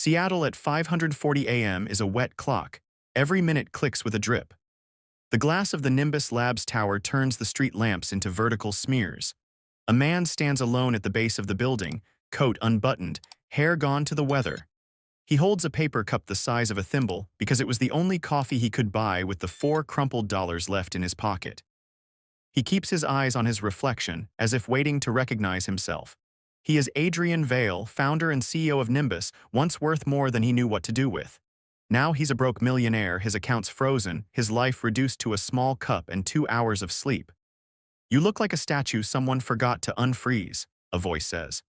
Seattle at 5:40 a.m. is a wet clock. Every minute clicks with a drip. The glass of the Nimbus Labs tower turns the street lamps into vertical smears. A man stands alone at the base of the building, coat unbuttoned, hair gone to the weather. He holds a paper cup the size of a thimble because it was the only coffee he could buy with the 4 crumpled dollars left in his pocket. He keeps his eyes on his reflection, as if waiting to recognize himself. He is Adrian Vale, founder and CEO of Nimbus, once worth more than he knew what to do with. Now he's a broke millionaire, his accounts frozen, his life reduced to a small cup and 2 hours of sleep. "You look like a statue someone forgot to unfreeze," a voice says.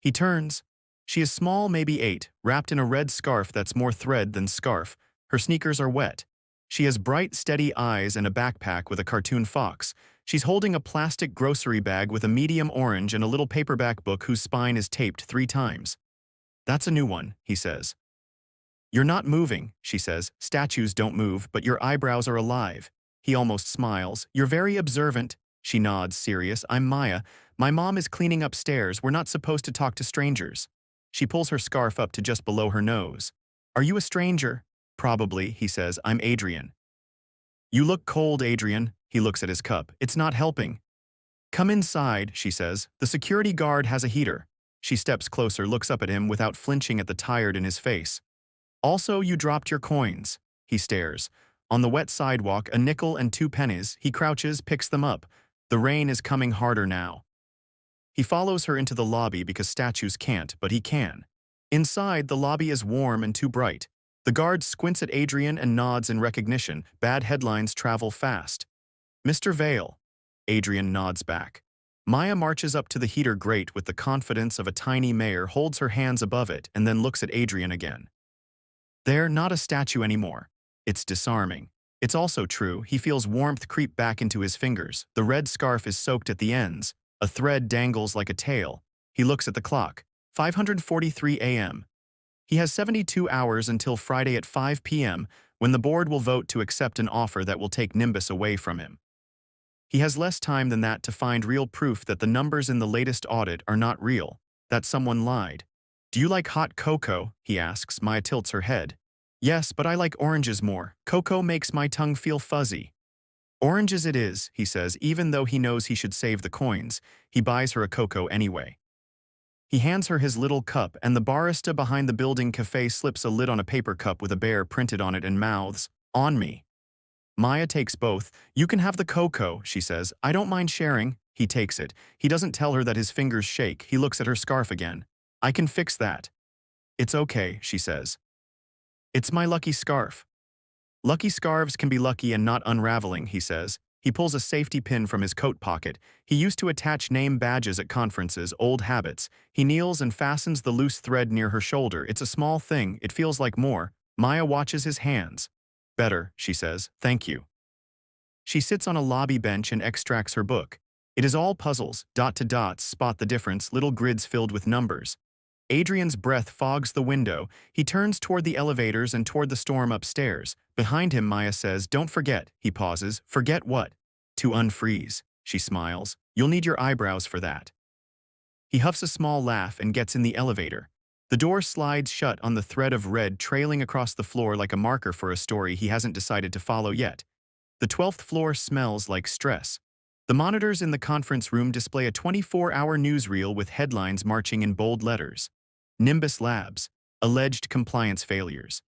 He turns. She is small, maybe 8, wrapped in a red scarf that's more thread than scarf. Her sneakers are wet. She has bright, steady eyes and a backpack with a cartoon fox. She's holding a plastic grocery bag with a medium orange and a little paperback book whose spine is taped 3 times. "That's a new one," he says. "You're not moving," she says. "Statues don't move, but your eyebrows are alive." He almost smiles. "You're very observant." She nods, serious. "I'm Maya. My mom is cleaning upstairs. We're not supposed to talk to strangers." She pulls her scarf up to just below her nose. "Are you a stranger?" "Probably," he says. "I'm Adrian." "You look cold, Adrian." He looks at his cup. "It's not helping." "Come inside," she says. "The security guard has a heater." She steps closer, looks up at him without flinching at the tired in his face. "Also, you dropped your coins." He stares. On the wet sidewalk, a nickel and 2 pennies. He crouches, picks them up. The rain is coming harder now. He follows her into the lobby because statues can't, but he can. Inside, the lobby is warm and too bright. The guard squints at Adrian and nods in recognition. Bad headlines travel fast. "Mr. Vale." Adrian nods back. Maya marches up to the heater grate with the confidence of a tiny mayor, holds her hands above it, and then looks at Adrian again. They're not a statue anymore. It's disarming. It's also true. He feels warmth creep back into his fingers. The red scarf is soaked at the ends. A thread dangles like a tail. He looks at the clock. 5:43 a.m. He has 72 hours until Friday at 5 p.m., when the board will vote to accept an offer that will take Nimbus away from him. He has less time than that to find real proof that the numbers in the latest audit are not real, that someone lied. "Do you like hot cocoa?" he asks. Maya tilts her head. "Yes, but I like oranges more. Cocoa makes my tongue feel fuzzy." "Oranges it is," he says, even though he knows he should save the coins. He buys her a cocoa anyway. He hands her his little cup, and the barista behind the building cafe slips a lid on a paper cup with a bear printed on it and mouths, "On me." Maya takes both. "You can have the cocoa," she says. "I don't mind sharing." He takes it. He doesn't tell her that his fingers shake. He looks at her scarf again. "I can fix that." "It's okay," she says. "It's my lucky scarf." "Lucky scarves can be lucky and not unraveling," he says. He pulls a safety pin from his coat pocket. He used to attach name badges at conferences, old habits. He kneels and fastens the loose thread near her shoulder. It's a small thing. It feels like more. Maya watches his hands. "Better," she says. "Thank you." She sits on a lobby bench and extracts her book. It is all puzzles, dot to dots, spot the difference, little grids filled with numbers. Adrian's breath fogs the window. He turns toward the elevators and toward the storm upstairs. Behind him, Maya says, "Don't forget." He pauses. "Forget what?" "To unfreeze." She smiles. "You'll need your eyebrows for that." He huffs a small laugh and gets in the elevator. The door slides shut on the thread of red trailing across the floor like a marker for a story he hasn't decided to follow yet. The 12th floor smells like stress. The monitors in the conference room display a 24-hour newsreel with headlines marching in bold letters. Nimbus Labs, alleged compliance failures.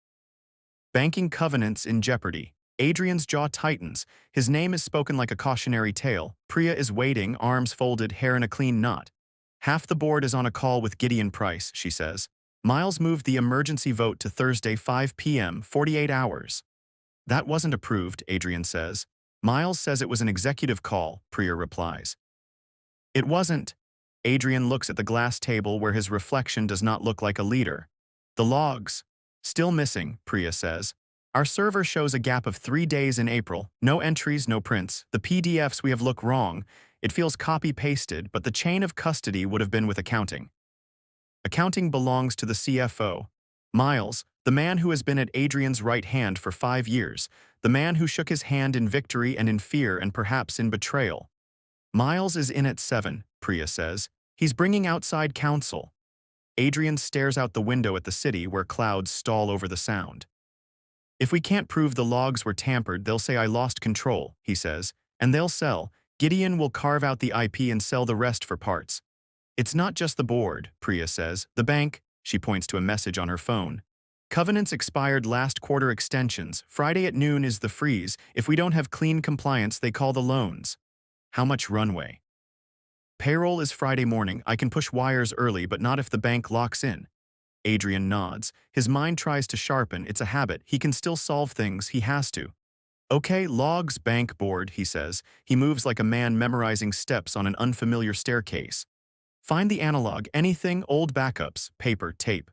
Banking covenants in jeopardy. Adrian's jaw tightens. His name is spoken like a cautionary tale. Priya is waiting, arms folded, hair in a clean knot. "Half the board is on a call with Gideon Price," she says. Miles moved the emergency vote to Thursday 5 p.m., 48 hours. "That wasn't approved," Adrian says. "Miles says it was an executive call," Priya replies. "It wasn't." Adrian looks at the glass table where his reflection does not look like a leader. "The logs. Still missing," Priya says. "Our server shows a gap of 3 days in April. No entries, no prints. The PDFs we have look wrong. It feels copy-pasted, but the chain of custody would have been with accounting. Accounting belongs to the CFO. Miles, the man who has been at Adrian's right hand for 5 years, the man who shook his hand in victory and in fear and perhaps in betrayal. Miles is in at 7, Priya says. He's bringing outside counsel." Adrian stares out the window at the city where clouds stall over the sound. If we can't prove the logs were tampered, they'll say I lost control, he says, and they'll sell. Gideon will carve out the IP and sell the rest for parts. It's not just the board, Priya says. The bank, she points to a message on her phone. Covenants expired last quarter extensions. Friday at noon is the freeze. If we don't have clean compliance, they call the loans. How much runway? Payroll is Friday morning. I can push wires early, but not if the bank locks in. Adrian nods. His mind tries to sharpen. It's a habit. He can still solve things. He has to. Okay, logs, bank, board, he says. He moves like a man memorizing steps on an unfamiliar staircase. Find the analog, anything, old backups, paper, tape.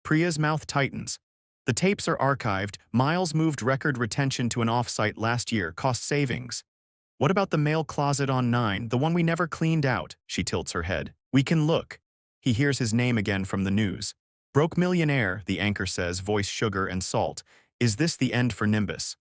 Priya's mouth tightens. The tapes are archived. Miles moved record retention to an offsite last year, cost savings. What about the mail closet on 9, the one we never cleaned out? She tilts her head. We can look. He hears his name again from the news. Broke millionaire, the anchor says, voice sugar and salt. Is this the end for Nimbus?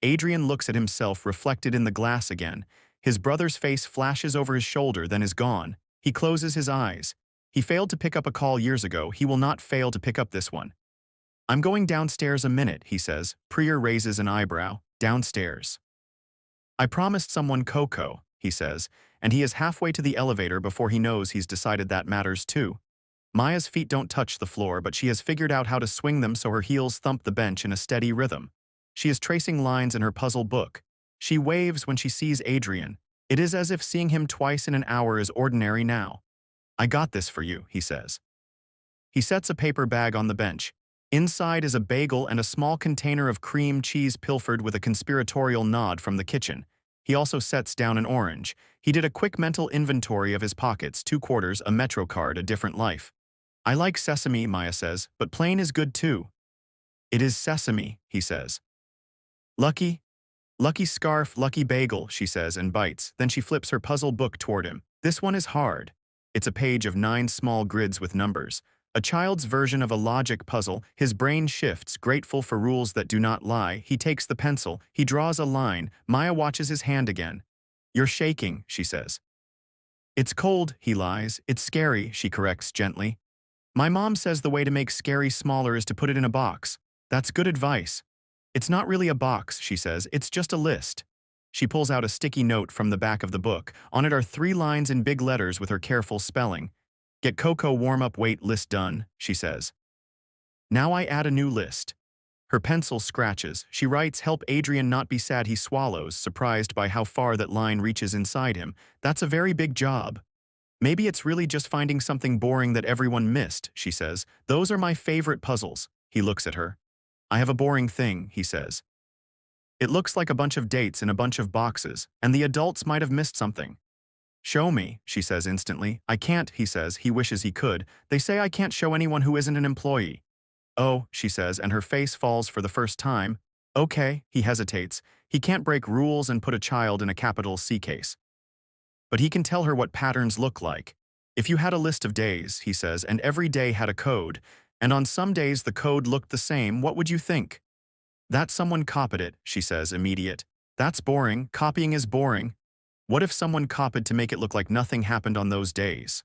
Adrian looks at himself reflected in the glass again. His brother's face flashes over his shoulder, then is gone. He closes his eyes. He failed to pick up a call years ago. He will not fail to pick up this one. I'm going downstairs a minute, he says. Priya raises an eyebrow. Downstairs. I promised someone Coco, he says, and he is halfway to the elevator before he knows he's decided that matters too. Maya's feet don't touch the floor, but she has figured out how to swing them so her heels thump the bench in a steady rhythm. She is tracing lines in her puzzle book. She waves when she sees Adrian. It is as if seeing him twice in an hour is ordinary now. I got this for you, he says. He sets a paper bag on the bench. Inside is a bagel and a small container of cream cheese pilfered with a conspiratorial nod from the kitchen. He also sets down an orange. He did a quick mental inventory of his pockets, 2 quarters, a Metro card, a different life. I like sesame, Maya says, but plain is good too. It is sesame, he says. Lucky scarf, lucky bagel, she says and bites. Then she flips her puzzle book toward him. This one is hard. It's a page of 9 small grids with numbers. A child's version of a logic puzzle. His brain shifts, grateful for rules that do not lie. He takes the pencil. He draws a line. Maya watches his hand again. You're shaking, she says. It's cold, he lies. It's scary, she corrects gently. My mom says the way to make scary smaller is to put it in a box. That's good advice. It's not really a box, she says. It's just a list. She pulls out a sticky note from the back of the book. On it are 3 lines in big letters with her careful spelling. Get Coco warm-up wait list done, she says. Now I add a new list. Her pencil scratches. She writes, help Adrian not be sad. He swallows, surprised by how far that line reaches inside him. That's a very big job. Maybe it's really just finding something boring that everyone missed, she says. Those are my favorite puzzles. He looks at her. I have a boring thing, he says. It looks like a bunch of dates in a bunch of boxes, and the adults might have missed something. Show me, she says instantly. I can't, he says. He wishes he could. They say I can't show anyone who isn't an employee. Oh, she says, and her face falls for the first time. Okay, he hesitates. He can't break rules and put a child in a capital C case. But he can tell her what patterns look like. If you had a list of days, he says, and every day had a code, and on some days the code looked the same, what would you think? That someone copied it, she says, immediate. That's boring. Copying is boring. What if someone copied to make it look like nothing happened on those days?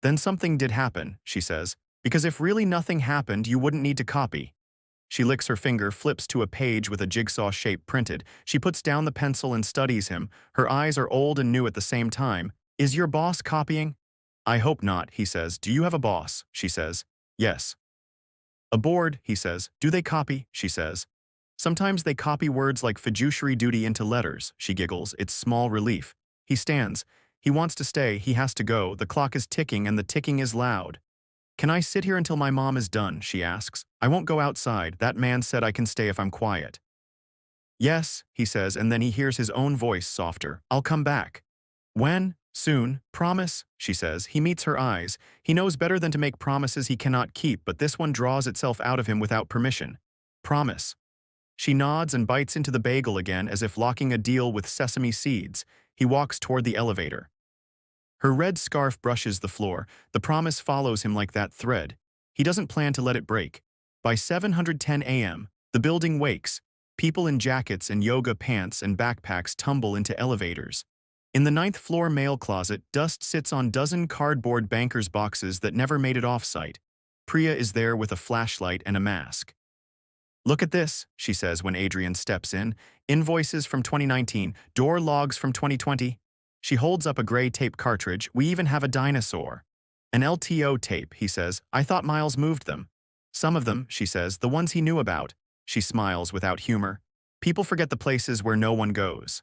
Then something did happen, she says, because if really nothing happened, you wouldn't need to copy. She licks her finger, flips to a page with a jigsaw shape printed. She puts down the pencil and studies him. Her eyes are old and new at the same time. Is your boss copying? I hope not, he says. Do you have a boss? She says. Yes. A board, he says. Do they copy? She says. Sometimes they copy words like fiduciary duty into letters, she giggles. It's small relief. He stands. He wants to stay. He has to go. The clock is ticking and the ticking is loud. Can I sit here until my mom is done? She asks. I won't go outside. That man said I can stay if I'm quiet. Yes, he says, and then he hears his own voice softer. I'll come back. When? Soon. Promise, she says. He meets her eyes. He knows better than to make promises he cannot keep, but this one draws itself out of him without permission. Promise. She nods and bites into the bagel again as if locking a deal with sesame seeds. He walks toward the elevator. Her red scarf brushes the floor. The promise follows him like that thread. He doesn't plan to let it break. By 7:10 a.m., the building wakes. People in jackets and yoga pants and backpacks tumble into elevators. In the ninth floor mail closet, dust sits on dozen cardboard banker's boxes that never made it off-site. Priya is there with a flashlight and a mask. "Look at this," she says when Adrian steps in. "Invoices from 2019, door logs from 2020. She holds up a gray tape cartridge. "We even have a dinosaur." "An LTO tape," he says. "I thought Miles moved them." "Some of them," she says, "the ones he knew about." She smiles without humor. "People forget the places where no one goes."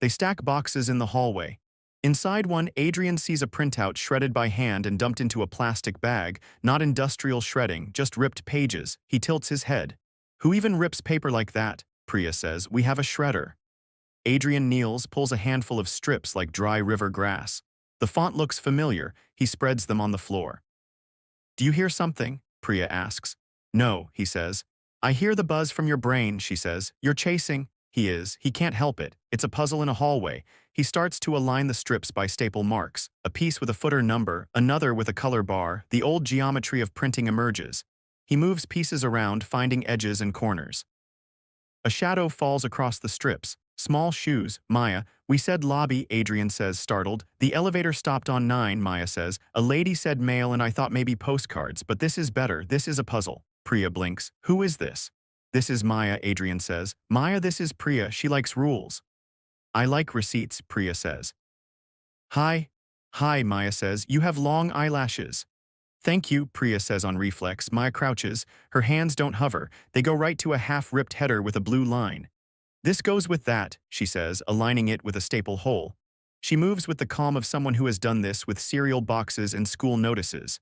They stack boxes in the hallway. Inside one, Adrian sees a printout shredded by hand and dumped into a plastic bag, not industrial shredding, just ripped pages. He tilts his head. "Who even rips paper like that?" Priya says. "We have a shredder." Adrian kneels, pulls a handful of strips like dry river grass. The font looks familiar. He spreads them on the floor. "Do you hear something?" Priya asks. "No," he says. "I hear the buzz from your brain," she says. "You're chasing." He is. He can't help it. It's a puzzle in a hallway. He starts to align the strips by staple marks. A piece with a footer number, another with a color bar. The old geometry of printing emerges. He moves pieces around, finding edges and corners. A shadow falls across the strips. "Small shoes, Maya." "We said lobby," Adrian says, startled. "The elevator stopped on 9, Maya says. "A lady said mail and I thought maybe postcards, but this is better. This is a puzzle." Priya blinks. "Who is this?" "This is Maya," Adrian says. "Maya, this is Priya. She likes rules." "I like receipts," Priya says. "Hi." "Hi," Maya says. "You have long eyelashes." "Thank you," Priya says on reflex. Maya crouches. Her hands don't hover. They go right to a half-ripped header with a blue line. "This goes with that," she says, aligning it with a staple hole. She moves with the calm of someone who has done this with cereal boxes and school notices.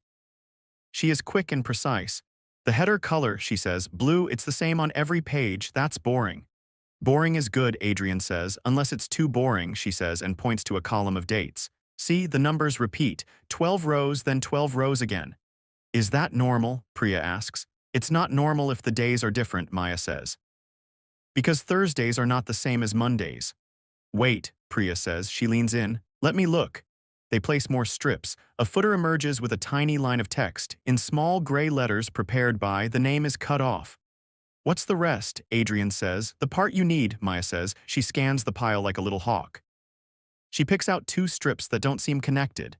She is quick and precise. "The header color," she says, "blue, it's the same on every page. That's boring." "Boring is good," Adrian says, "unless it's too boring," she says, and points to a column of dates. "See, the numbers repeat. 12 rows, then 12 rows again." "Is that normal?" Priya asks. "It's not normal if the days are different," Maya says. "Because Thursdays are not the same as Mondays." "Wait," Priya says. She leans in. "Let me look." They place more strips. A footer emerges with a tiny line of text. In small gray letters prepared by, the name is cut off. "What's the rest?" Adrian says. "The part you need," Maya says. She scans the pile like a little hawk. She picks out 2 strips that don't seem connected.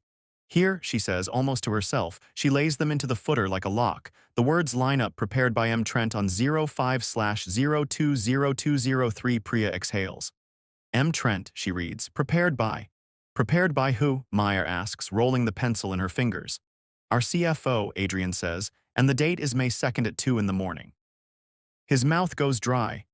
"Here," she says, almost to herself. She lays them into the footer like a lock. The words line up, prepared by M. Trent on 05/020203. Priya exhales. "M. Trent," she reads. "Prepared by." "Prepared by who?" Maya asks, rolling the pencil in her fingers. "Our CFO," Adrian says, "and the date is May 2nd at 2 in the morning." His mouth goes dry.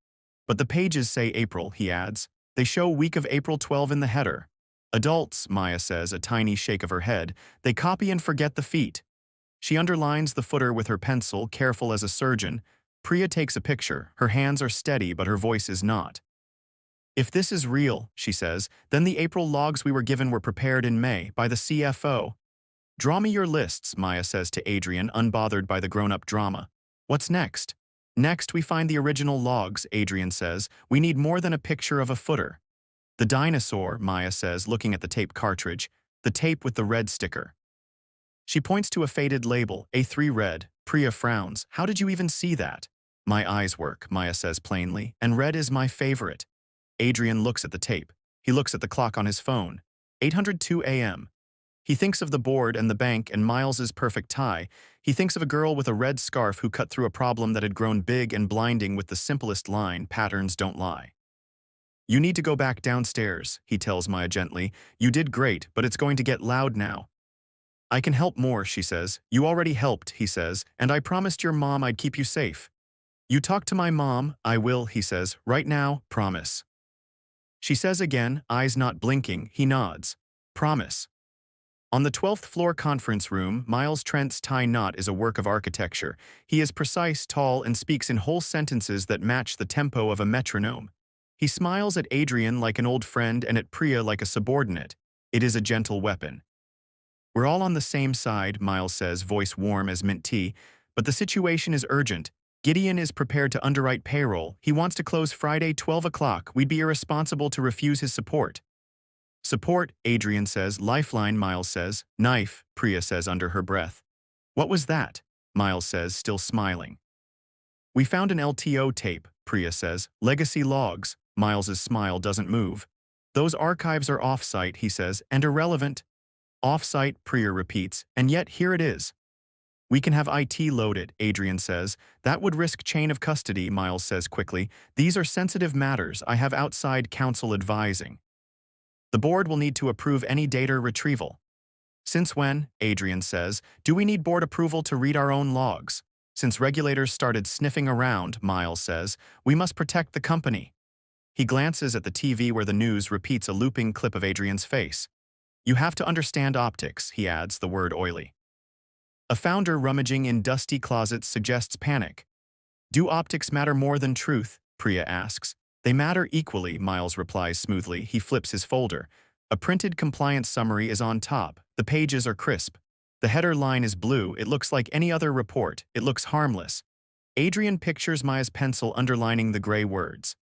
"But the pages say April," he adds. "They show week of April 12 in the header." "Adults," Maya says, a tiny shake of her head. "They copy and forget the feet." She underlines the footer with her pencil, careful as a surgeon. Priya takes a picture. Her hands are steady, but her voice is not. "If this is real," she says, "then the April logs we were given were prepared in May by the CFO." "Draw me your lists," Maya says to Adrian, unbothered by the grown-up drama. "What's next?" "Next, we find the original logs," Adrian says. "We need more than a picture of a footer." "The dinosaur," Maya says, looking at the tape cartridge. "The tape with the red sticker." She points to a faded label, A3 red. Priya frowns. "How did you even see that?" "My eyes work," Maya says plainly, "and red is my favorite." Adrian looks at the tape. He looks at the clock on his phone. 8:02 a.m. He thinks of the board and the bank and Miles's perfect tie. He thinks of a girl with a red scarf who cut through a problem that had grown big and blinding with the simplest line, "Patterns don't lie." "You need to go back downstairs," he tells Maya gently. "You did great, but it's going to get loud now." "I can help more," she says. "You already helped," he says, "and I promised your mom I'd keep you safe." "You talk to my mom." "I will," he says. "Right now, promise." She says again, eyes not blinking. He nods. "Promise." On the 12th floor conference room, Miles Trent's tie knot is a work of architecture. He is precise, tall, and speaks in whole sentences that match the tempo of a metronome. He smiles at Adrian like an old friend and at Priya like a subordinate. It is a gentle weapon. "We're all on the same side," Miles says, voice warm as mint tea, "but the situation is urgent. Gideon is prepared to underwrite payroll. He wants to close Friday, 12 o'clock. We'd be irresponsible to refuse his support." "Support," Adrian says. "Lifeline," Miles says. "Knife," Priya says under her breath. "What was that?" Miles says, still smiling. "We found an LTO tape," Priya says. "Legacy logs." Miles's smile doesn't move. Those archives are off-site, he says, and irrelevant. Off-site, Priya repeats, and yet here it is. We can have IT loaded, Adrian says. That would risk chain of custody, Miles says quickly. These are sensitive matters. I have outside counsel advising. The board will need to approve any data retrieval. Since when, Adrian says, do we need board approval to read our own logs? Since regulators started sniffing around, Miles says, we must protect the company. He glances at the TV where the news repeats a looping clip of Adrian's face. You have to understand optics, he adds, the word oily. A founder rummaging in dusty closets suggests panic. Do optics matter more than truth? Priya asks. They matter equally, Miles replies smoothly. He flips his folder. A printed compliance summary is on top. The pages are crisp. The header line is blue. It looks like any other report. It looks harmless. Adrian pictures Maya's pencil underlining the gray words.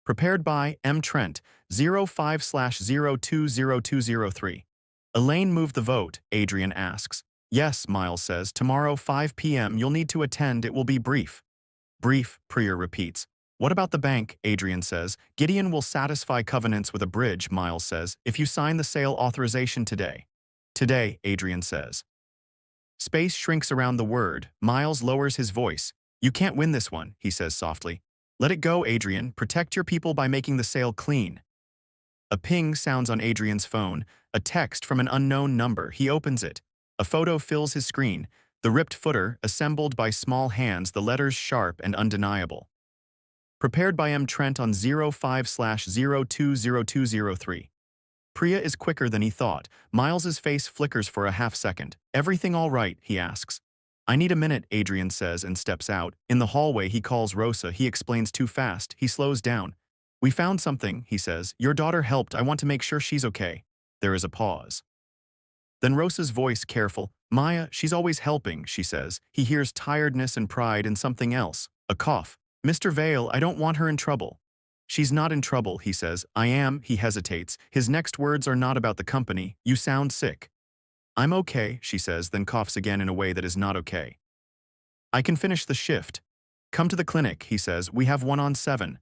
Prepared by M. Trent, 05/020203. Elaine moved the vote, Adrian asks. Yes, Miles says. Tomorrow, 5 p.m. You'll need to attend. It will be brief. Brief, Priya repeats. What about the bank, Adrian says. Gideon will satisfy covenants with a bridge, Miles says, if you sign the sale authorization today. Today, Adrian says. Space shrinks around the word. Miles lowers his voice. You can't win this one, he says softly. Let it go, Adrian. Protect your people by making the sale clean. A ping sounds on Adrian's phone, a text from an unknown number. He opens it. A photo fills his screen, the ripped footer, assembled by small hands, the letters sharp and undeniable. Prepared by M. Trent on 05/020203. Priya is quicker than he thought. Miles's face flickers for a half-second. Everything all right, he asks. I need a minute, Adrian says and steps out. In the hallway, he calls Rosa. He explains too fast. He slows down. We found something, he says. Your daughter helped. I want to make sure she's okay. There is a pause. Then Rosa's voice careful. Maya, she's always helping, she says. He hears tiredness and pride and something else. A cough. Mr. Vale, I don't want her in trouble. She's not in trouble, he says. I am, he hesitates. His next words are not about the company. You sound sick. I'm okay, she says, then coughs again in a way that is not okay. I can finish the shift. Come to the clinic, he says. We have one on 7.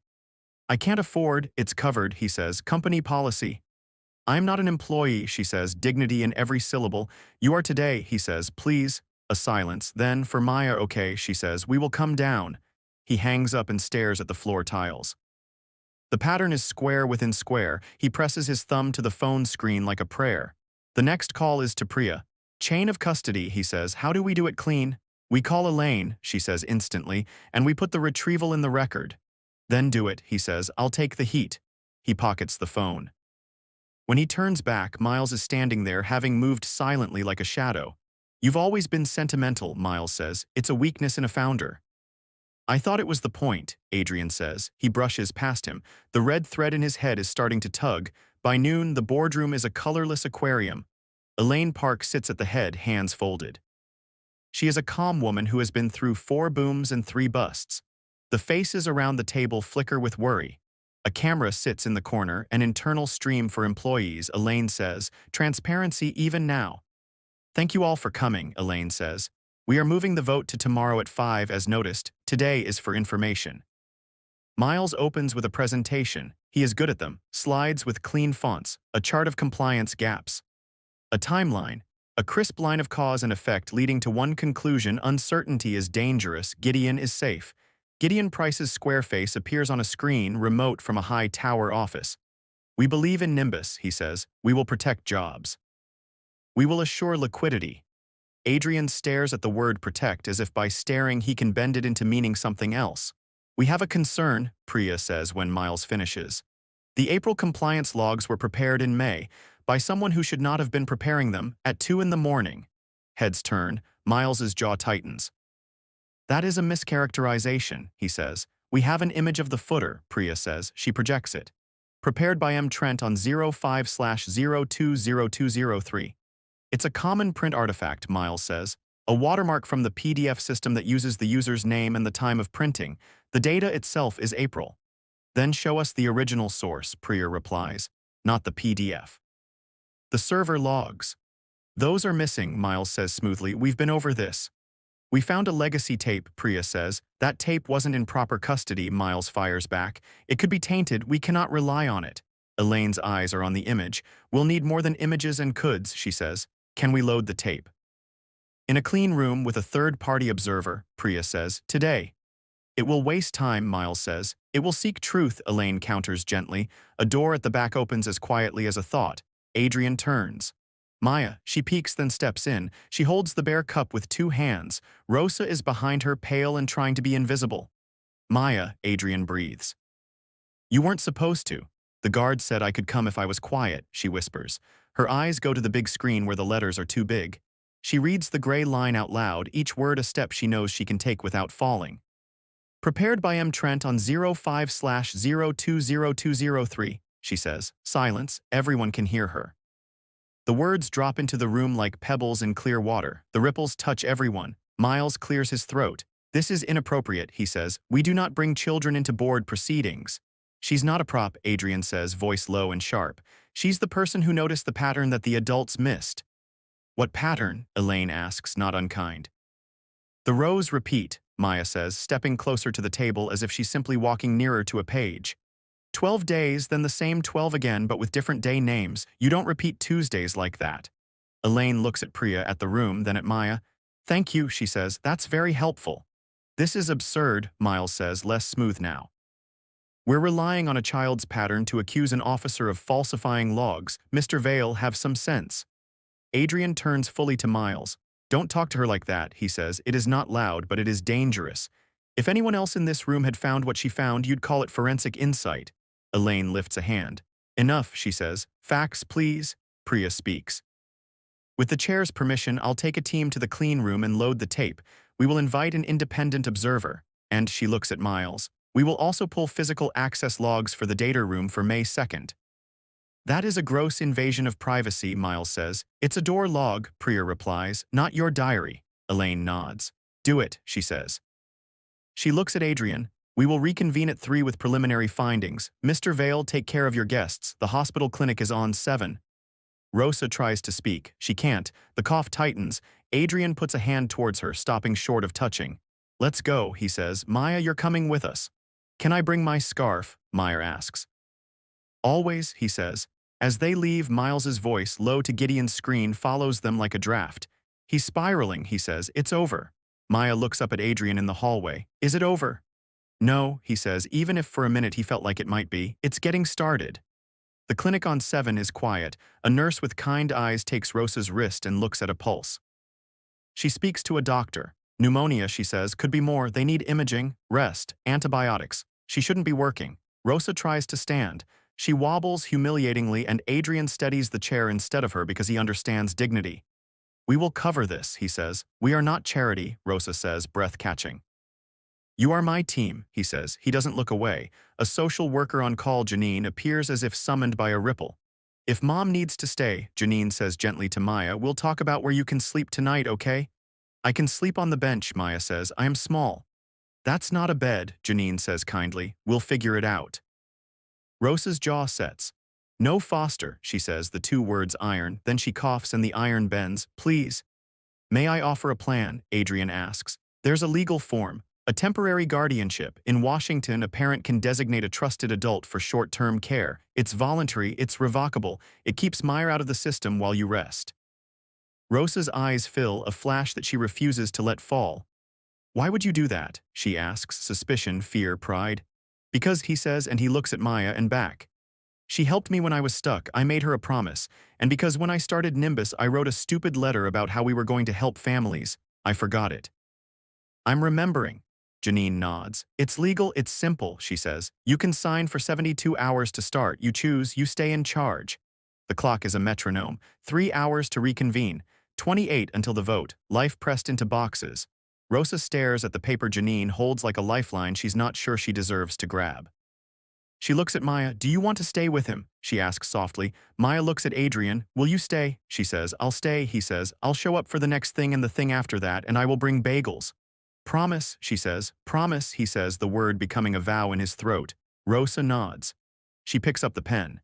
I can't afford, it's covered, he says. Company policy. I'm not an employee, she says, dignity in every syllable. You are today, he says, please. A silence. Then, for Maya, okay, she says, we will come down. He hangs up and stares at the floor tiles. The pattern is square within square. He presses his thumb to the phone screen like a prayer. The next call is to Priya. Chain of custody, he says. How do we do it clean? We call Elaine, she says instantly, and we put the retrieval in the record. Then do it, he says. I'll take the heat. He pockets the phone. When he turns back, Miles is standing there, having moved silently like a shadow. You've always been sentimental, Miles says. It's a weakness in a founder. I thought it was the point, Adrian says. He brushes past him. The red thread in his head is starting to tug. By noon, the boardroom is a colorless aquarium. Elaine Park sits at the head, hands folded. She is a calm woman who has been through 4 booms and 3 busts. The faces around the table flicker with worry. A camera sits in the corner, an internal stream for employees, Elaine says. Transparency even now. Thank you all for coming, Elaine says. We are moving the vote to tomorrow at 5 as noticed. Today is for information. Miles opens with a presentation. He is good at them. Slides with clean fonts. A chart of compliance gaps. A timeline. A crisp line of cause and effect leading to one conclusion. Uncertainty is dangerous. Gideon is safe. Gideon Price's square face appears on a screen remote from a high tower office. We believe in Nimbus, he says. We will protect jobs. We will assure liquidity. Adrian stares at the word protect as if by staring he can bend it into meaning something else. We have a concern, Priya says when Miles finishes. The April compliance logs were prepared in May by someone who should not have been preparing them at 2 in the morning. Heads turn. Miles's jaw tightens. That is a mischaracterization, he says. We have an image of the footer, Priya says. She projects it. Prepared by M. Trent on 05/020203. It's a common print artifact, Miles says. A watermark from the PDF system that uses the user's name and the time of printing. The data itself is April. Then show us the original source, Priya replies. Not the PDF. The server logs. Those are missing, Miles says smoothly. We've been over this. We found a legacy tape, Priya says. That tape wasn't in proper custody, Miles fires back. It could be tainted. We cannot rely on it. Elaine's eyes are on the image. We'll need more than images and coulds, she says. Can we load the tape? In a clean room with a third-party observer, Priya says, today. It will waste time, Miles says. It will seek truth, Elaine counters gently. A door at the back opens as quietly as a thought. Adrian turns. Maya, she peeks then steps in. She holds the bare cup with two hands. Rosa is behind her, pale and trying to be invisible. Maya, Adrian breathes. You weren't supposed to. The guard said I could come if I was quiet, she whispers. Her eyes go to the big screen where the letters are too big. She reads the gray line out loud, each word a step she knows she can take without falling. Prepared by M. Trent on 05/020203, she says. Silence, everyone can hear her. The words drop into the room like pebbles in clear water. The ripples touch everyone. Miles clears his throat. This is inappropriate, he says. We do not bring children into board proceedings. She's not a prop, Adrian says, voice low and sharp. She's the person who noticed the pattern that the adults missed. What pattern? Elaine asks, not unkind. The rows repeat, Maya says, stepping closer to the table as if she's simply walking nearer to a page. 12 days, then the same 12 again, but with different day names. You don't repeat Tuesdays like that. Elaine looks at Priya, at the room, then at Maya. Thank you, she says. That's very helpful. This is absurd, Miles says, less smooth now. We're relying on a child's pattern to accuse an officer of falsifying logs. Mr. Vale, have some sense. Adrian turns fully to Miles. Don't talk to her like that, he says. It is not loud, but it is dangerous. If anyone else in this room had found what she found, you'd call it forensic insight. Elaine lifts a hand. Enough, she says. Facts, please. Priya speaks. With the chair's permission, I'll take a team to the clean room and load the tape. We will invite an independent observer. And she looks at Miles. We will also pull physical access logs for the data room for May 2nd. That is a gross invasion of privacy, Miles says. It's a door log, Priya replies, not your diary. Elaine nods. Do it, she says. She looks at Adrian. We will reconvene at 3 with preliminary findings. Mr. Vale, take care of your guests. The hospital clinic is on 7. Rosa tries to speak. She can't. The cough tightens. Adrian puts a hand towards her, stopping short of touching. Let's go, he says. Maya, you're coming with us. Can I bring my scarf? Maya asks. Always, he says. As they leave, Miles's voice, low to Gideon's screen, follows them like a draft. He's spiraling, he says. It's over. Maya looks up at Adrian in the hallway. Is it over? No, he says, even if for a minute he felt like it might be. It's getting started. The clinic on 7 is quiet. A nurse with kind eyes takes Rosa's wrist and looks at a pulse. She speaks to a doctor. Pneumonia, she says, could be more. They need imaging, rest, antibiotics. She shouldn't be working. Rosa tries to stand. She wobbles humiliatingly, and Adrian steadies the chair instead of her because he understands dignity. We will cover this, he says. We are not charity, Rosa says, breath catching. You are my team, he says. He doesn't look away. A social worker on call, Janine, appears as if summoned by a ripple. If Mom needs to stay, Janine says gently to Maya, we'll talk about where you can sleep tonight, okay? I can sleep on the bench, Maya says. I am small. That's not a bed, Janine says kindly. We'll figure it out. Rosa's jaw sets. No Foster, she says, the two words iron, then she coughs and the iron bends. Please. May I offer a plan? Adrian asks. There's a legal form, a temporary guardianship. In Washington, a parent can designate a trusted adult for short-term care. It's voluntary, it's revocable. It keeps Maya out of the system while you rest. Rosa's eyes fill, a flash that she refuses to let fall. Why would you do that? She asks, suspicion, fear, pride. Because, he says, and he looks at Maya and back. She helped me when I was stuck. I made her a promise. And because when I started Nimbus, I wrote a stupid letter about how we were going to help families. I forgot it. I'm remembering. Janine nods. It's legal, it's simple, she says. You can sign for 72 hours to start. You choose, you stay in charge. The clock is a metronome. 3 hours to reconvene. 28 until the vote. Life pressed into boxes. Rosa stares at the paper Janine holds like a lifeline she's not sure she deserves to grab. She looks at Maya. Do you want to stay with him? She asks softly. Maya looks at Adrian. Will you stay? She says. I'll stay, he says. I'll show up for the next thing and the thing after that, and I will bring bagels. Promise, she says. Promise, he says, the word becoming a vow in his throat. Rosa nods. She picks up the pen.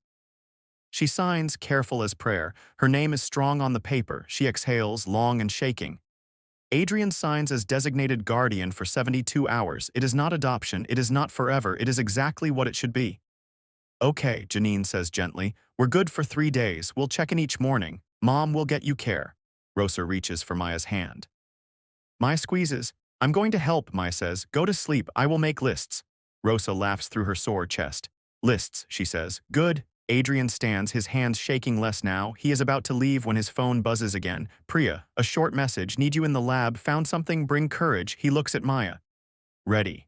She signs, careful as prayer. Her name is strong on the paper. She exhales, long and shaking. Adrian signs as designated guardian for 72 hours. It is not adoption. It is not forever. It is exactly what it should be. Okay, Janine says gently. We're good for 3 days. We'll check in each morning. Mom will get you care. Rosa reaches for Maya's hand. Maya squeezes. I'm going to help, Maya says. Go to sleep. I will make lists. Rosa laughs through her sore chest. Lists, she says. Good. Adrian stands, his hands shaking less now. He is about to leave when his phone buzzes again. Priya, a short message. Need you in the lab. Found something. Bring courage. He looks at Maya. Ready.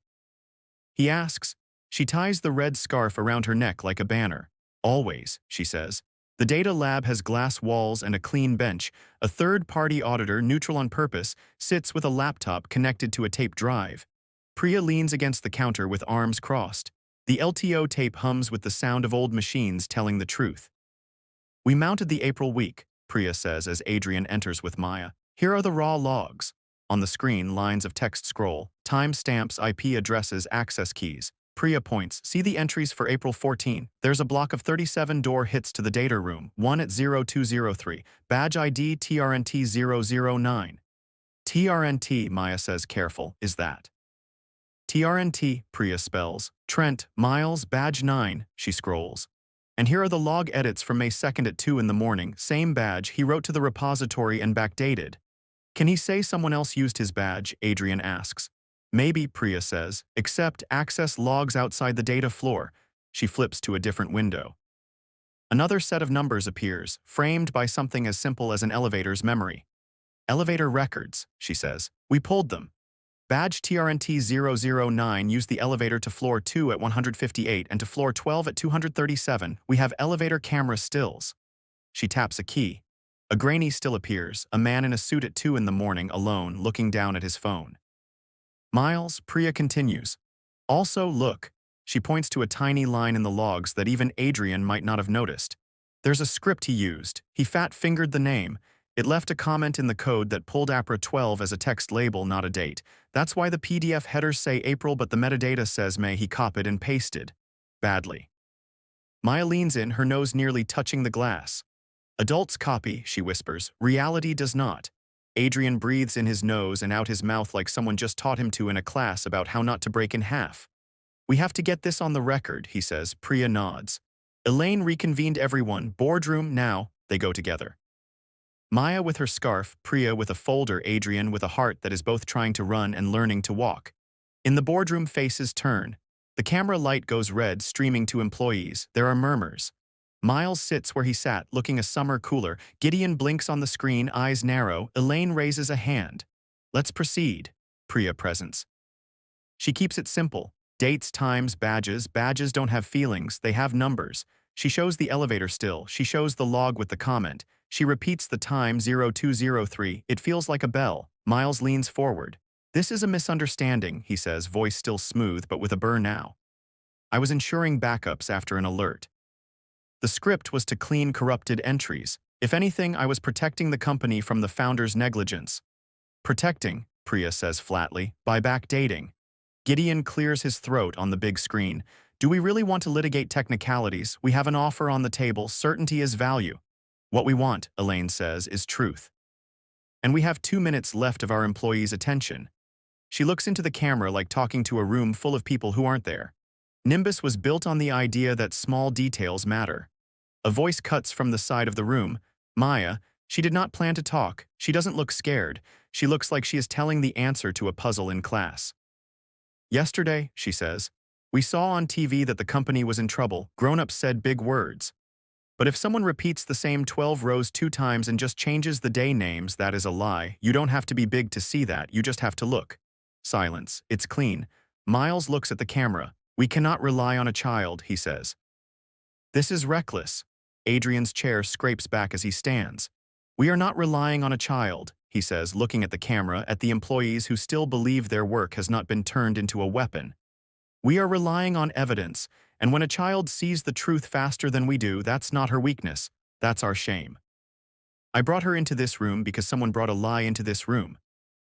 He asks. She ties the red scarf around her neck like a banner. Always, she says. The data lab has glass walls and a clean bench. A third-party auditor, neutral on purpose, sits with a laptop connected to a tape drive. Priya leans against the counter with arms crossed. The LTO tape hums with the sound of old machines telling the truth. We mounted the April week, Priya says as Adrian enters with Maya. Here are the raw logs. On the screen, lines of text scroll, timestamps, IP addresses, access keys. Priya points, see the entries for April 14. There's a block of 37 door hits to the data room, one at 0203, badge ID TRNT009. TRNT, Maya says careful, is that? TRNT, Priya spells. Trent, Miles, badge 9, she scrolls. And here are the log edits from May 2nd at 2 in the morning, same badge, he wrote to the repository and backdated. Can he say someone else used his badge? Adrian asks. Maybe, Priya says, except access logs outside the data floor. She flips to a different window. Another set of numbers appears, framed by something as simple as an elevator's memory. Elevator records, she says. We pulled them. Badge TRNT009 used the elevator to floor 2 at 158 and to floor 12 at 237. We have elevator camera stills. She taps a key. A grainy still appears, a man in a suit at 2 in the morning, alone, looking down at his phone. Miles, Priya continues. Also, look. She points to a tiny line in the logs that even Adrian might not have noticed. There's a script he used. He fat-fingered the name. It left a comment in the code that pulled APRA 12 as a text label, not a date. That's why the PDF headers say April but the metadata says May. He copied and pasted. Badly. Maya leans in, her nose nearly touching the glass. Adults copy, she whispers. Reality does not. Adrian breathes in his nose and out his mouth like someone just taught him to in a class about how not to break in half. We have to get this on the record, he says. Priya nods. Elaine reconvened everyone. Boardroom now. They go together. Maya with her scarf, Priya with a folder, Adrian with a heart that is both trying to run and learning to walk. In the boardroom, faces turn. The camera light goes red, streaming to employees. There are murmurs. Miles sits where he sat, looking a summer cooler. Gideon blinks on the screen, eyes narrow. Elaine raises a hand. Let's proceed. Priya presents. She keeps it simple. Dates, times, badges. Badges don't have feelings, they have numbers. She shows the elevator still. She shows the log with the comment. She repeats the time 0203. It feels like a bell. Miles leans forward. This is a misunderstanding, he says, voice still smooth but with a burr now. I was ensuring backups after an alert. The script was to clean corrupted entries. If anything, I was protecting the company from the founder's negligence. Protecting, Priya says flatly, by backdating. Gideon clears his throat on the big screen. Do we really want to litigate technicalities? We have an offer on the table. Certainty is value. What we want, Elaine says, is truth. And we have 2 minutes left of our employees' attention. She looks into the camera like talking to a room full of people who aren't there. Nimbus was built on the idea that small details matter. A voice cuts from the side of the room. Maya, she did not plan to talk. She doesn't look scared. She looks like she is telling the answer to a puzzle in class. Yesterday, she says, we saw on TV that the company was in trouble. Grown-ups said big words. But if someone repeats the same 12 rows 2 times and just changes the day names, that is a lie. You don't have to be big to see that. You just have to look. Silence. It's clean. Miles looks at the camera. We cannot rely on a child, he says. This is reckless. Adrian's chair scrapes back as he stands. We are not relying on a child, he says, looking at the camera, at the employees who still believe their work has not been turned into a weapon. We are relying on evidence, and when a child sees the truth faster than we do, that's not her weakness. That's our shame. I brought her into this room because someone brought a lie into this room.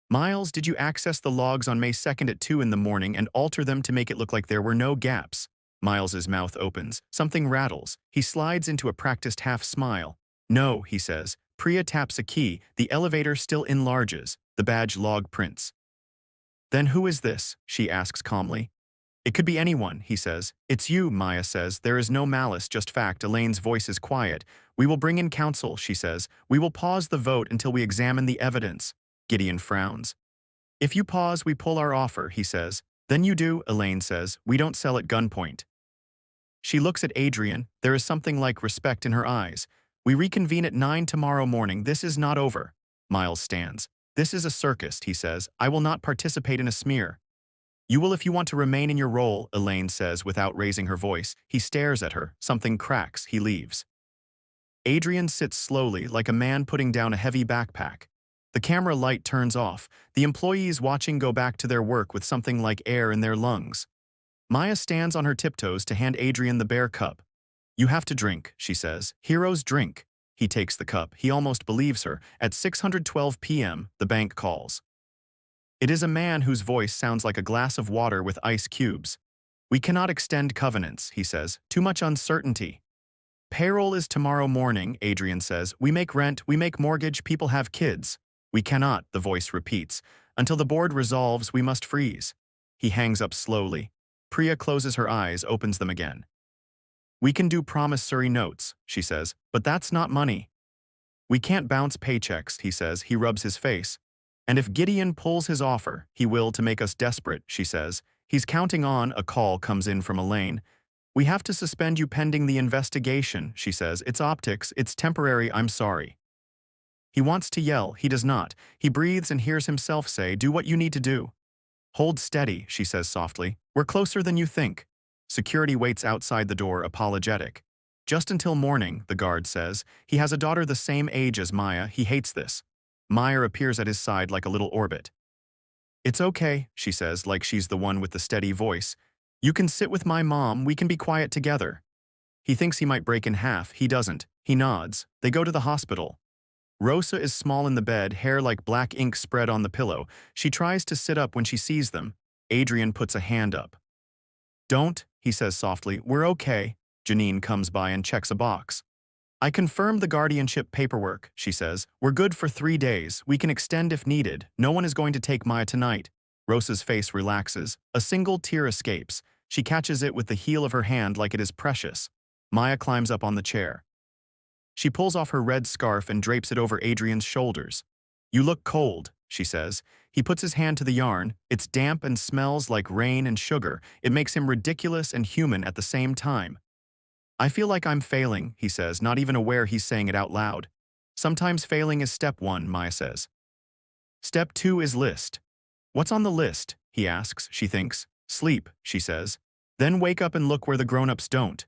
Miles, did you access the logs on May 2nd at 2 in the morning and alter them to make it look like there were no gaps? Miles's mouth opens. Something rattles. He slides into a practiced half smile. No, he says. Priya taps a key. The elevator still enlarges. The badge log prints. Then who is this? She asks calmly. It could be anyone, he says. It's you, Maya says. There is no malice, just fact. Elaine's voice is quiet. We will bring in counsel, she says. We will pause the vote until we examine the evidence. Gideon frowns. If you pause, we pull our offer, he says. Then you do, Elaine says. We don't sell at gunpoint. She looks at Adrian. There is something like respect in her eyes. We reconvene at 9 tomorrow morning. This is not over. Miles stands. This is a circus, he says. I will not participate in a smear. You will if you want to remain in your role, Elaine says without raising her voice. He stares at her. Something cracks. He leaves. Adrian sits slowly, like a man putting down a heavy backpack. The camera light turns off. The employees watching go back to their work with something like air in their lungs. Maya stands on her tiptoes to hand Adrian the bare cup. You have to drink, she says. Heroes drink. He takes the cup. He almost believes her. At 6:12 p.m., the bank calls. It is a man whose voice sounds like a glass of water with ice cubes. We cannot extend covenants, he says. Too much uncertainty. Payroll is tomorrow morning, Adrian says. We make rent, we make mortgage, people have kids. We cannot, the voice repeats. Until the board resolves, we must freeze. He hangs up slowly. Priya closes her eyes, opens them again. We can do promissory notes, she says, but that's not money. We can't bounce paychecks, he says. He rubs his face. And if Gideon pulls his offer, he will to make us desperate, she says. He's counting on. A call comes in from Elaine. We have to suspend you pending the investigation, she says. It's optics, it's temporary, I'm sorry. He wants to yell, he does not. He breathes and hears himself say, do what you need to do. Hold steady, she says softly. We're closer than you think. Security waits outside the door, apologetic. Just until morning, the guard says. He has a daughter the same age as Maya. He hates this. Meyer appears at his side like a little orbit. It's okay, she says, like she's the one with the steady voice. You can sit with my mom, we can be quiet together. He thinks he might break in half. He doesn't. He nods. They go to the hospital. Rosa is small in the bed, hair like black ink spread on the pillow. She tries to sit up when she sees them. Adrian puts a hand up. Don't, he says softly. We're okay. Janine comes by and checks a box. I confirmed the guardianship paperwork, she says. We're good for 3 days. We can extend if needed. No one is going to take Maya tonight. Rosa's face relaxes. A single tear escapes. She catches it with the heel of her hand like it is precious. Maya climbs up on the chair. She pulls off her red scarf and drapes it over Adrian's shoulders. You look cold, she says. He puts his hand to the yarn. It's damp and smells like rain and sugar. It makes him ridiculous and human at the same time. I feel like I'm failing, he says, not even aware he's saying it out loud. Sometimes failing is step 1, Maya says. Step 2 is list. What's on the list? He asks. She thinks. Sleep, she says. Then wake up and look where the grown-ups don't.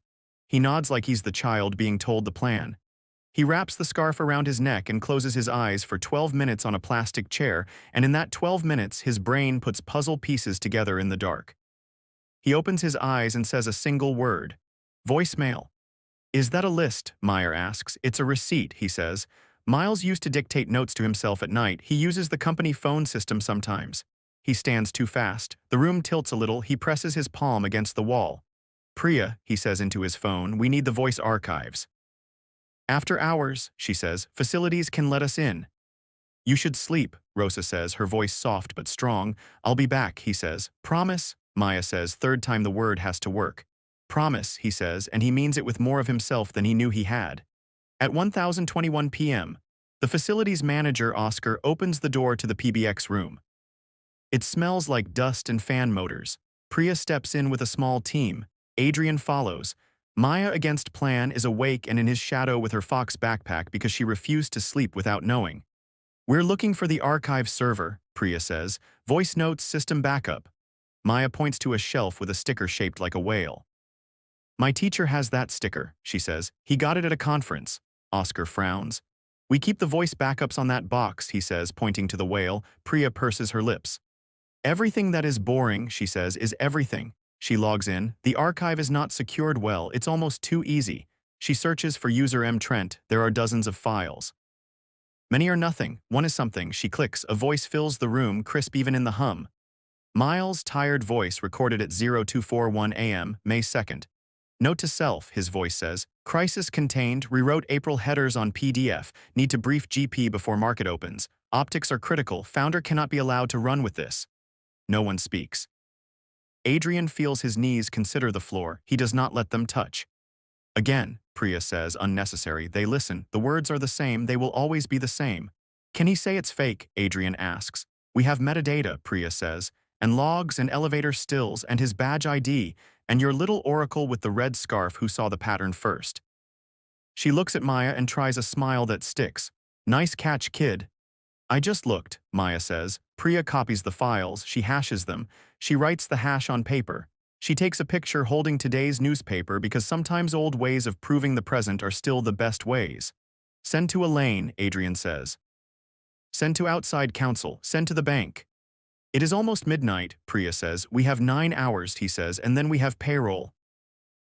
He nods like he's the child being told the plan. He wraps the scarf around his neck and closes his eyes for 12 minutes on a plastic chair, and in that 12 minutes his brain puts puzzle pieces together in the dark. He opens his eyes and says a single word. Voicemail. Is that a list? Meyer asks. It's a receipt, he says. Miles used to dictate notes to himself at night. He uses the company phone system sometimes. He stands too fast. The room tilts a little. He presses his palm against the wall. Priya, he says into his phone, we need the voice archives. After hours, she says, facilities can let us in. You should sleep, Rosa says, her voice soft but strong. I'll be back, he says. Promise, Maya says, third time the word has to work. Promise, he says, and he means it with more of himself than he knew he had. At 1021 p.m., the facilities manager, Oscar, opens the door to the PBX room. It smells like dust and fan motors. Priya steps in with a small team. Adrian follows. Maya, against plan, is awake and in his shadow with her Fox backpack because she refused to sleep without knowing. We're looking for the archive server, Priya says. Voice notes system backup. Maya points to a shelf with a sticker shaped like a whale. My teacher has that sticker, she says. He got it at a conference. Oscar frowns. We keep the voice backups on that box, he says, pointing to the whale. Priya purses her lips. Everything that is boring, she says, is everything. She logs in. The archive is not secured well. It's almost too easy. She searches for user M. Trent. There are dozens of files. Many are nothing. One is something. She clicks. A voice fills the room, crisp even in the hum. Miles' tired voice recorded at 0241 a.m., May 2nd. Note to self, his voice says. Crisis contained. Rewrote April headers on PDF. Need to brief GP before market opens. Optics are critical. Founder cannot be allowed to run with this. No one speaks. Adrian feels his knees consider the floor. He does not let them touch. Again, Priya says, unnecessary. They listen. The words are the same. They will always be the same. Can he say it's fake? Adrian asks. We have metadata, Priya says, and logs and elevator stills and his badge ID and your little oracle with the red scarf who saw the pattern first. She looks at Maya and tries a smile that sticks. Nice catch, kid. I just looked, Maya says. Priya copies the files. She hashes them. She writes the hash on paper. She takes a picture holding today's newspaper because sometimes old ways of proving the present are still the best ways. Send to Elaine, Adrian says. Send to outside counsel. Send to the bank. It is almost midnight, Priya says. We have 9 hours, he says, and then we have payroll.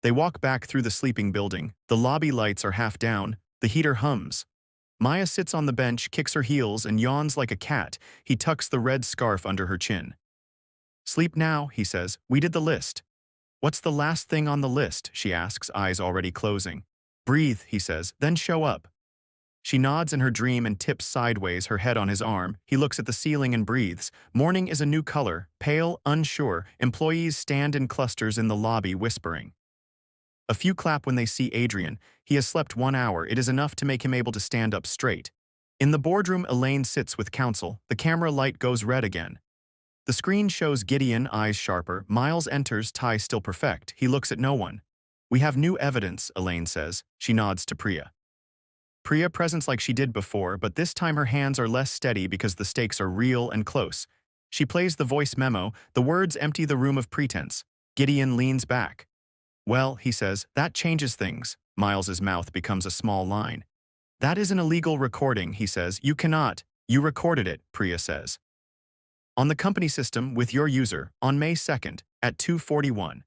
They walk back through the sleeping building. The lobby lights are half down. The heater hums. Maya sits on the bench, kicks her heels, and yawns like a cat. He tucks the red scarf under her chin. Sleep now, he says. We did the list. What's the last thing on the list? She asks, eyes already closing. Breathe, he says, then show up. She nods in her dream and tips sideways, her head on his arm. He looks at the ceiling and breathes. Morning is a new color, pale, unsure. Employees stand in clusters in the lobby, whispering. A few clap when they see Adrian. He has slept 1 hour. It is enough to make him able to stand up straight. In the boardroom, Elaine sits with counsel. The camera light goes red again. The screen shows Gideon, eyes sharper. Miles enters, tie still perfect. He looks at no one. We have new evidence, Elaine says. She nods to Priya. Priya presents like she did before, but this time her hands are less steady because the stakes are real and close. She plays the voice memo. The words empty the room of pretense. Gideon leans back. Well, he says, that changes things. Miles's mouth becomes a small line. That is an illegal recording, he says. You cannot. You recorded it, Priya says. On the company system with your user, on May 2nd, at 2:41.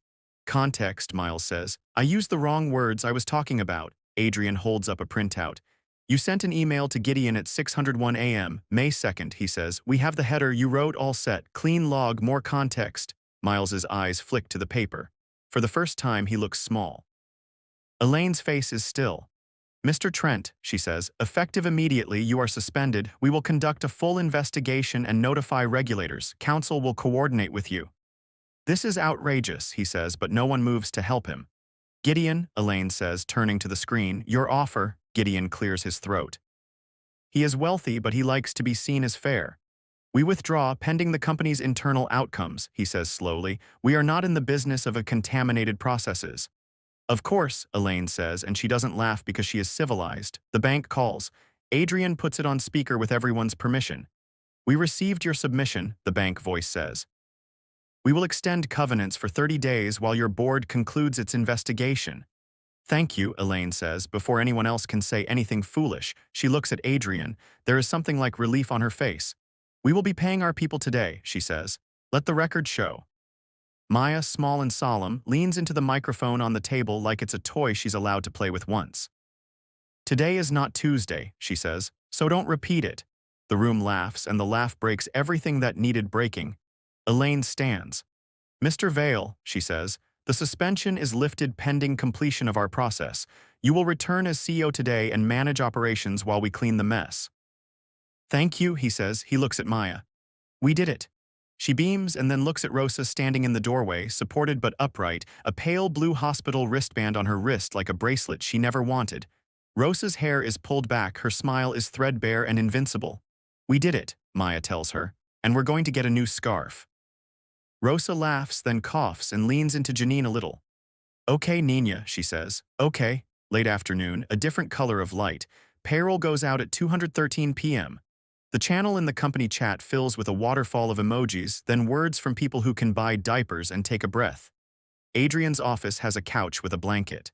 Context, Miles says. I used the wrong words I was talking about. Adrian holds up a printout. You sent an email to Gideon at 6:01 a.m., May 2nd, he says. We have the header you wrote all set. Clean log, more context. Miles's eyes flick to the paper. For the first time, he looks small. Elaine's face is still. Mr. Trent, she says, effective immediately, you are suspended. We will conduct a full investigation and notify regulators. Council will coordinate with you. This is outrageous, he says, but no one moves to help him. Gideon, Elaine says, turning to the screen, your offer. Gideon clears his throat. He is wealthy, but he likes to be seen as fair. We withdraw pending the company's internal outcomes, he says slowly. We are not in the business of contaminated processes. Of course, Elaine says, and she doesn't laugh because she is civilized. The bank calls. Adrian puts it on speaker with everyone's permission. We received your submission, the bank voice says. We will extend covenants for 30 days while your board concludes its investigation. Thank you, Elaine says, before anyone else can say anything foolish. She looks at Adrian. There is something like relief on her face. We will be paying our people today, she says. Let the record show. Maya, small and solemn, leans into the microphone on the table like it's a toy she's allowed to play with once. Today is not Tuesday, she says, so don't repeat it. The room laughs, and the laugh breaks everything that needed breaking. Elaine stands. Mr. Vale, she says, the suspension is lifted pending completion of our process. You will return as CEO today and manage operations while we clean the mess. Thank you, he says. He looks at Maya. We did it. She beams and then looks at Rosa standing in the doorway, supported but upright, a pale blue hospital wristband on her wrist like a bracelet she never wanted. Rosa's hair is pulled back, her smile is threadbare and invincible. We did it, Maya tells her, and we're going to get a new scarf. Rosa laughs, then coughs and leans into Janine a little. Okay, Nina, she says. Okay. Late afternoon, a different color of light. Payroll goes out at 2:13 p.m. The channel in the company chat fills with a waterfall of emojis, then words from people who can buy diapers and take a breath. Adrian's office has a couch with a blanket.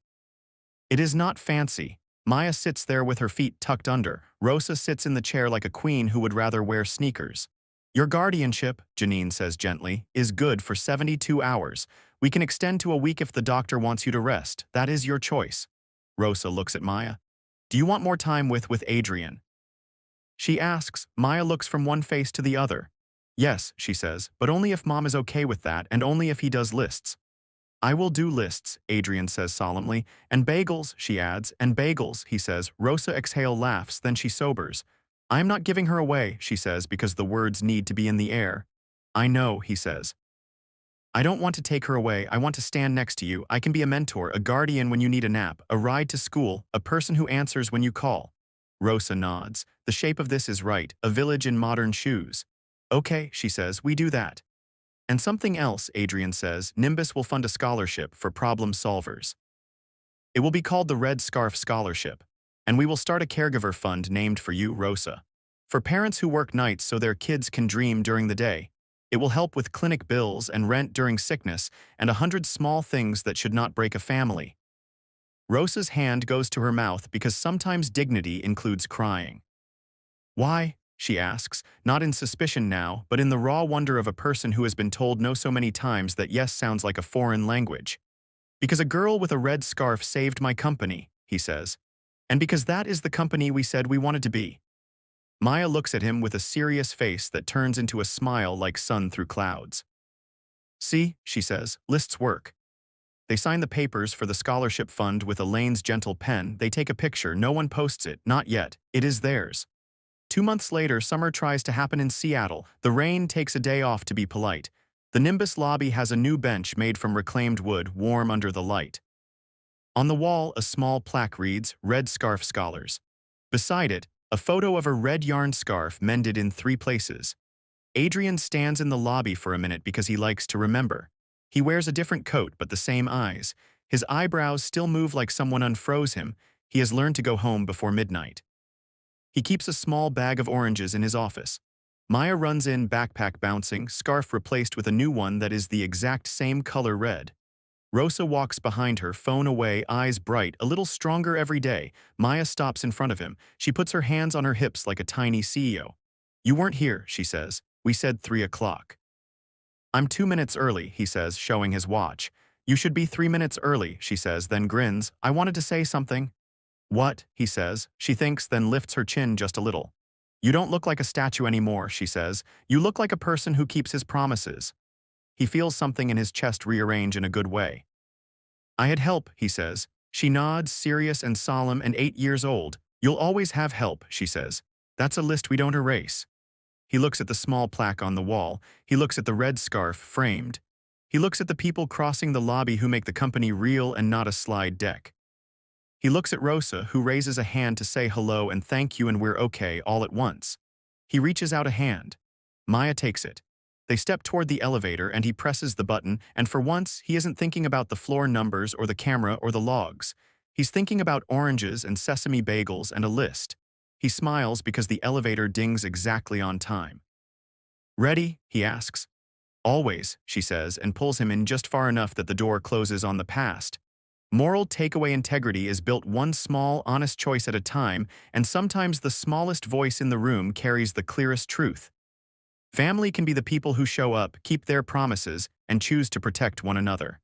It is not fancy. Maya sits there with her feet tucked under. Rosa sits in the chair like a queen who would rather wear sneakers. Your guardianship, Janine says gently, is good for 72 hours. We can extend to a week if the doctor wants you to rest. That is your choice. Rosa looks at Maya. Do you want more time with Adrian? She asks. Maya looks from one face to the other. Yes, she says, but only if Mom is okay with that and only if he does lists. I will do lists, Adrian says solemnly. And bagels, she adds. And bagels, he says. Rosa laughs, then she sobers. I'm not giving her away, she says, because the words need to be in the air. I know, he says. I don't want to take her away. I want to stand next to you. I can be a mentor, a guardian when you need a nap, a ride to school, a person who answers when you call. Rosa nods. The shape of this is right, a village in modern shoes. Okay, she says, we do that. And something else, Adrian says, Nimbus will fund a scholarship for problem solvers. It will be called the Red Scarf Scholarship. And we will start a caregiver fund named for you, Rosa. For parents who work nights so their kids can dream during the day. It will help with clinic bills and rent during sickness and 100 small things that should not break a family. Rosa's hand goes to her mouth because sometimes dignity includes crying. Why? She asks, not in suspicion now, but in the raw wonder of a person who has been told no so many times that yes sounds like a foreign language. Because a girl with a red scarf saved my company, he says. And because that is the company we said we wanted to be. Maya looks at him with a serious face that turns into a smile like sun through clouds. See, she says, lists work. They sign the papers for the scholarship fund with Elaine's gentle pen. They take a picture. No one posts it. Not yet. It is theirs. 2 months later, summer tries to happen in Seattle. The rain takes a day off to be polite. The Nimbus lobby has a new bench made from reclaimed wood, warm under the light. On the wall, a small plaque reads, Red Scarf Scholars. Beside it, a photo of a red yarn scarf mended in 3 places. Adrian stands in the lobby for a minute because he likes to remember. He wears a different coat but the same eyes. His eyebrows still move like someone unfroze him. He has learned to go home before midnight. He keeps a small bag of oranges in his office. Maya runs in, backpack bouncing, scarf replaced with a new one that is the exact same color red. Rosa walks behind her, phone away, eyes bright, a little stronger every day. Maya stops in front of him. She puts her hands on her hips like a tiny CEO. You weren't here, she says. We said 3 o'clock. I'm 2 minutes early, he says, showing his watch. You should be 3 minutes early, she says, then grins. I wanted to say something. What? He says. She thinks, then lifts her chin just a little. You don't look like a statue anymore, she says. You look like a person who keeps his promises. He feels something in his chest rearrange in a good way. I had help, he says. She nods, serious and solemn and 8 years old. You'll always have help, she says. That's a list we don't erase. He looks at the small plaque on the wall. He looks at the red scarf framed. He looks at the people crossing the lobby who make the company real and not a slide deck. He looks at Rosa, who raises a hand to say hello and thank you and we're okay all at once. He reaches out a hand. Maya takes it. They step toward the elevator and he presses the button, and for once, he isn't thinking about the floor numbers or the camera or the logs. He's thinking about oranges and sesame bagels and a list. He smiles because the elevator dings exactly on time. Ready? He asks. Always, she says, and pulls him in just far enough that the door closes on the past. Moral takeaway integrity is built one small, honest choice at a time, and sometimes the smallest voice in the room carries the clearest truth. Family can be the people who show up, keep their promises, and choose to protect one another.